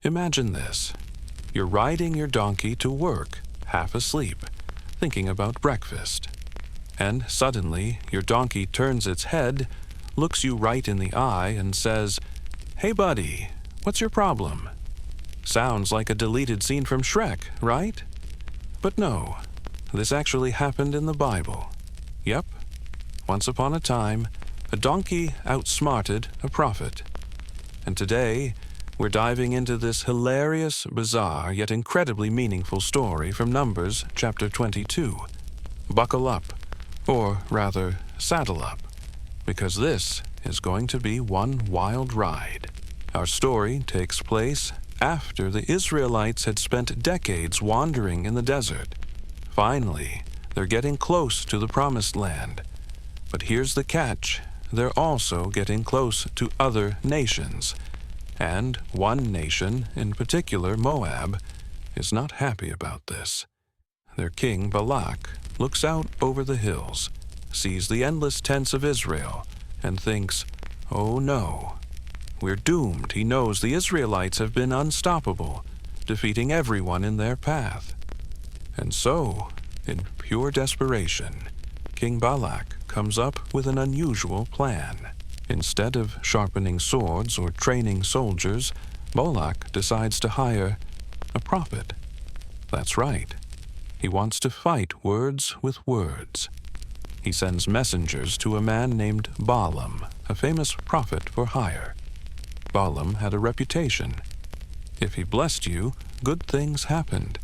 Imagine this. You're riding your donkey to work, half asleep, thinking about breakfast. And suddenly, your donkey turns its head, looks you right in the eye, and says, "Hey buddy, what's your problem?" Sounds like a deleted scene from Shrek, right? But no, this actually happened in the Bible. Yep, once upon a time, a donkey outsmarted a prophet. And today, we're diving into this hilarious, bizarre, yet incredibly meaningful story from Numbers chapter 22. Buckle up, or rather, saddle up, because this is going to be one wild ride. Our story takes place after the Israelites had spent decades wandering in the desert. Finally, they're getting close to the Promised Land. But here's the catch. They're also getting close to other nations. And one nation, in particular Moab, is not happy about this. Their king Balak looks out over the hills, sees the endless tents of Israel, and thinks, "Oh no, we're doomed." He knows the Israelites have been unstoppable, defeating everyone in their path. And so, in pure desperation, King Balak comes up with an unusual plan. Instead of sharpening swords or training soldiers, Balak decides to hire a prophet. That's right. He wants to fight words with words. He sends messengers to a man named Balaam, a famous prophet for hire. Balaam had a reputation. If he blessed you, good things happened.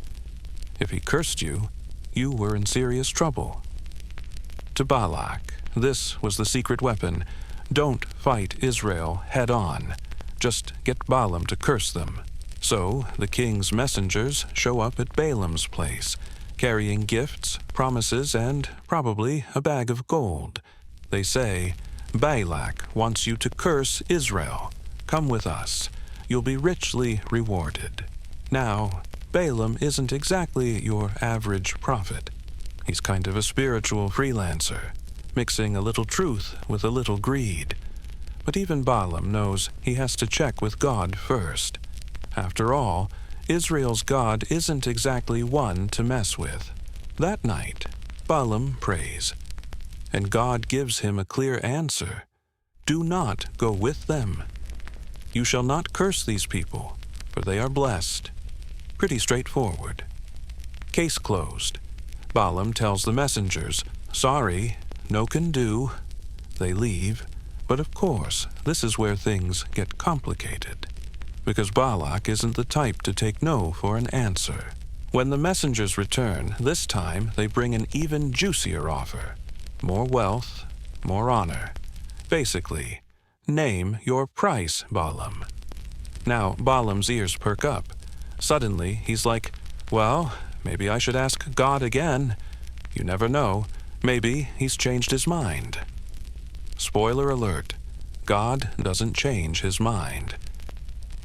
If he cursed you, you were in serious trouble. To Balak, this was the secret weapon. Don't fight Israel head on. Just get Balaam to curse them. So the king's messengers show up at Balaam's place, carrying gifts, promises, and probably a bag of gold. They say, "Balak wants you to curse Israel. Come with us. You'll be richly rewarded." Now, Balaam isn't exactly your average prophet. He's kind of a spiritual freelancer, mixing a little truth with a little greed. But even Balaam knows he has to check with God first. After all, Israel's God isn't exactly one to mess with. That night, Balaam prays, and God gives him a clear answer. Do not go with them. You shall not curse these people, for they are blessed. Pretty straightforward. Case closed. Balaam tells the messengers, "Sorry, no can do." They leave, but of course, this is where things get complicated, because Balak isn't the type to take no for an answer. When the messengers return, this time they bring an even juicier offer. More wealth, more honor. Basically, name your price, Balaam. Now, Balaam's ears perk up. Suddenly, he's like, well, maybe I should ask God again. You never know. Maybe he's changed his mind. Spoiler alert, God doesn't change his mind.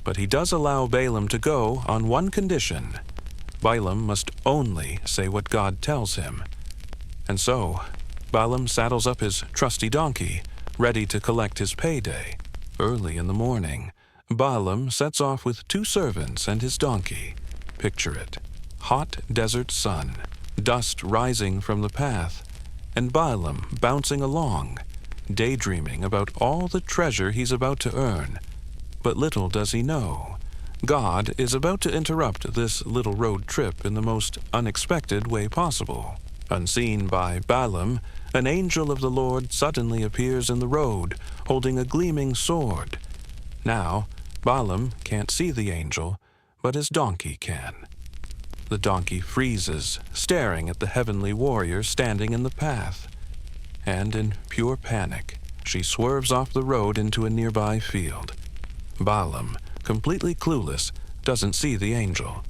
But he does allow Balaam to go on one condition. Balaam must only say what God tells him. And so, Balaam saddles up his trusty donkey, ready to collect his payday. Early in the morning, Balaam sets off with 2 servants and his donkey. Picture it. Hot desert sun, dust rising from the path, and Balaam bouncing along, daydreaming about all the treasure he's about to earn. But little does he know, God is about to interrupt this little road trip in the most unexpected way possible. Unseen by Balaam, an angel of the Lord suddenly appears in the road, holding a gleaming sword. Now, Balaam can't see the angel, but his donkey can. The donkey freezes, staring at the heavenly warrior standing in the path. And in pure panic, she swerves off the road into a nearby field. Balaam, completely clueless, doesn't see the angel.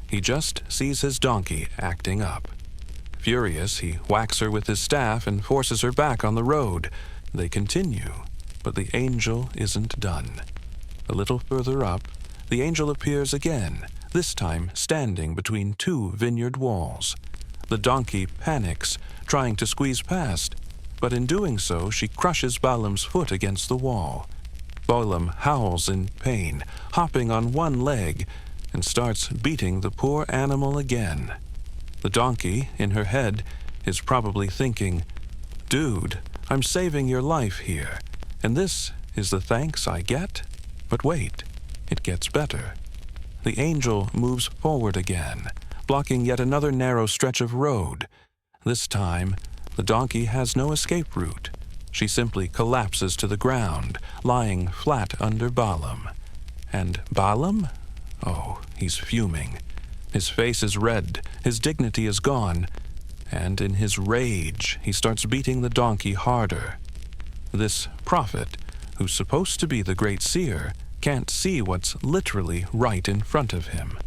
He just sees his donkey acting up. Furious, he whacks her with his staff and forces her back on the road. They continue, but the angel isn't done. A little further up, the angel appears again, this time standing between 2 vineyard walls. The donkey panics, trying to squeeze past, but in doing so, she crushes Balaam's foot against the wall. Balaam howls in pain, hopping on one leg, and starts beating the poor animal again. The donkey, in her head, is probably thinking, "Dude, I'm saving your life here, and this is the thanks I get?" But wait, it gets better. The angel moves forward again, blocking yet another narrow stretch of road. This time, the donkey has no escape route. She simply collapses to the ground, lying flat under Balaam. And Balaam? Oh, he's fuming. His face is red, his dignity is gone, and in his rage, he starts beating the donkey harder. This prophet, who's supposed to be the great seer, can't see what's literally right in front of him.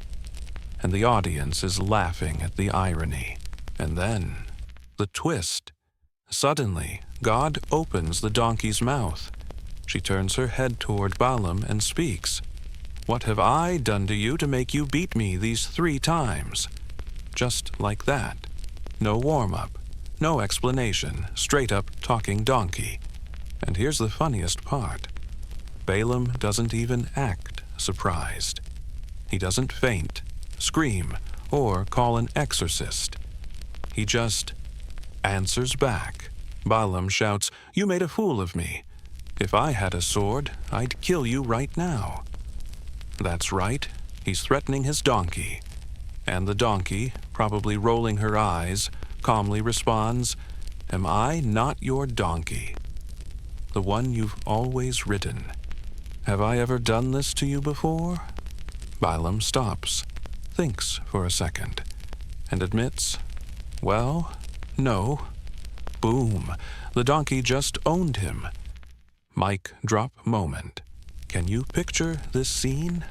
And the audience is laughing at the irony. And then, the twist. Suddenly, God opens the donkey's mouth. She turns her head toward Balaam and speaks. "What have I done to you to make you beat me these 3 times?" Just like that. No warm-up, no explanation, straight up talking donkey. And here's the funniest part. Balaam doesn't even act surprised. He doesn't faint, scream, or call an exorcist. He just answers back. Balaam shouts, "You made a fool of me. If I had a sword, I'd kill you right now." That's right, he's threatening his donkey. And the donkey, probably rolling her eyes, calmly responds, "Am I not your donkey? The one you've always ridden. Have I ever done this to you before?" Balaam stops, thinks for a second, and admits, "Well, no." Boom! The donkey just owned him. Mic drop moment. Can you picture this scene?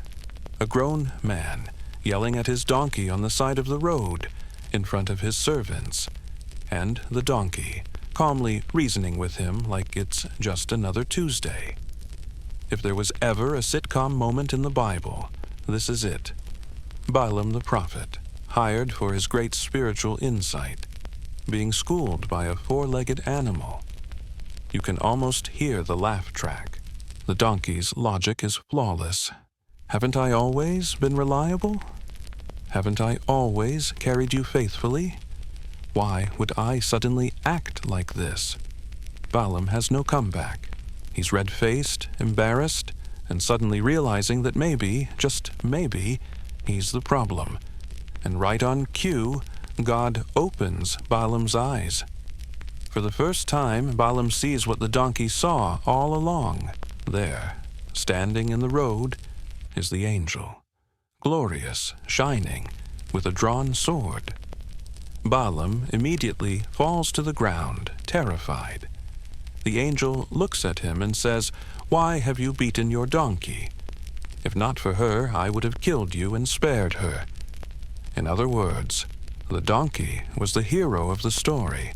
A grown man yelling at his donkey on the side of the road in front of his servants, and the donkey calmly reasoning with him like it's just another Tuesday. If there was ever a sitcom moment in the Bible, this is it. Balaam the prophet, hired for his great spiritual insight, being schooled by a 4-legged animal. You can almost hear the laugh track. The donkey's logic is flawless. Haven't I always been reliable? Haven't I always carried you faithfully? Why would I suddenly act like this? Balaam has no comeback. He's red-faced, embarrassed, and suddenly realizing that maybe, just maybe, he's the problem. And right on cue, God opens Balaam's eyes. For the first time, Balaam sees what the donkey saw all along. There, standing in the road, is the angel, glorious, shining, with a drawn sword. Balaam immediately falls to the ground, terrified. The angel looks at him and says, "Why have you beaten your donkey? If not for her, I would have killed you and spared her." In other words, the donkey was the hero of the story.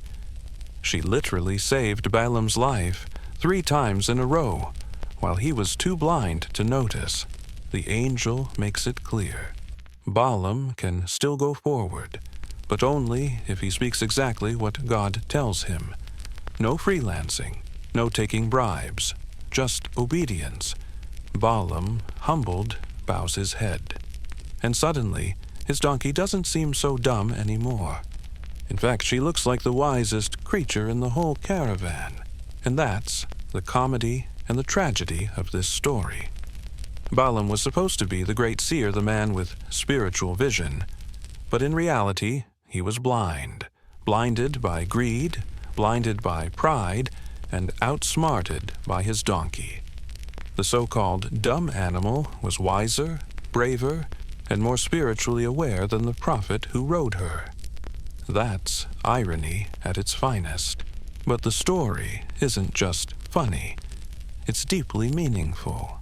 She literally saved Balaam's life 3 times in a row, while he was too blind to notice. The angel makes it clear. Balaam can still go forward, but only if he speaks exactly what God tells him. No freelancing, no taking bribes, just obedience. Balaam, humbled, bows his head. And suddenly, his donkey doesn't seem so dumb anymore. In fact, she looks like the wisest creature in the whole caravan. And that's the comedy and the tragedy of this story. Balaam was supposed to be the great seer, the man with spiritual vision. But in reality, he was blind. Blinded by greed, blinded by pride, and outsmarted by his donkey. The so-called dumb animal was wiser, braver, and more spiritually aware than the prophet who rode her. That's irony at its finest. But the story isn't just funny. It's deeply meaningful.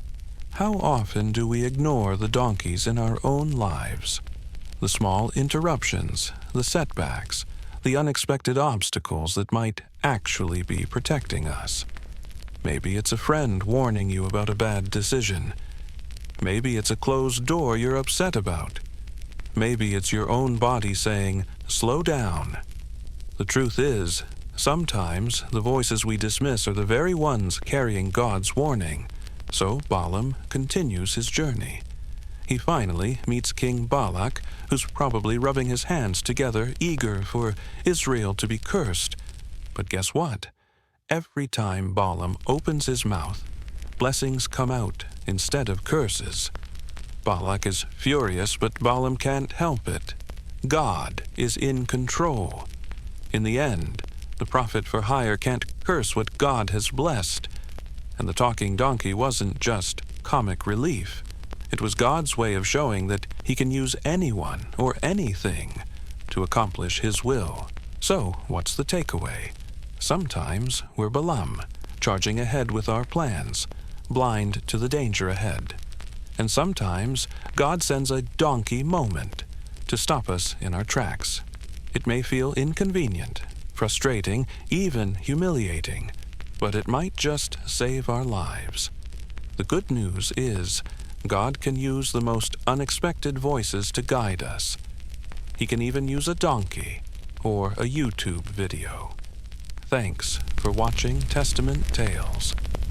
How often do we ignore the donkeys in our own lives? The small interruptions, the setbacks, the unexpected obstacles that might actually be protecting us. Maybe it's a friend warning you about a bad decision. Maybe it's a closed door you're upset about. Maybe it's your own body saying, "Slow down." The truth is, sometimes the voices we dismiss are the very ones carrying God's warning. So Balaam continues his journey. He finally meets King Balak, who's probably rubbing his hands together, eager for Israel to be cursed. But guess what? Every time Balaam opens his mouth, blessings come out instead of curses. Balak is furious, but Balaam can't help it. God is in control. In the end, the prophet for hire can't curse what God has blessed. And the talking donkey wasn't just comic relief. It was God's way of showing that he can use anyone or anything to accomplish his will. So, what's the takeaway? Sometimes we're Balaam, charging ahead with our plans, blind to the danger ahead. And sometimes God sends a donkey moment to stop us in our tracks. It may feel inconvenient, frustrating, even humiliating, but it might just save our lives. The good news is God can use the most unexpected voices to guide us. He can even use a donkey or a YouTube video. Thanks for watching Testament Tales.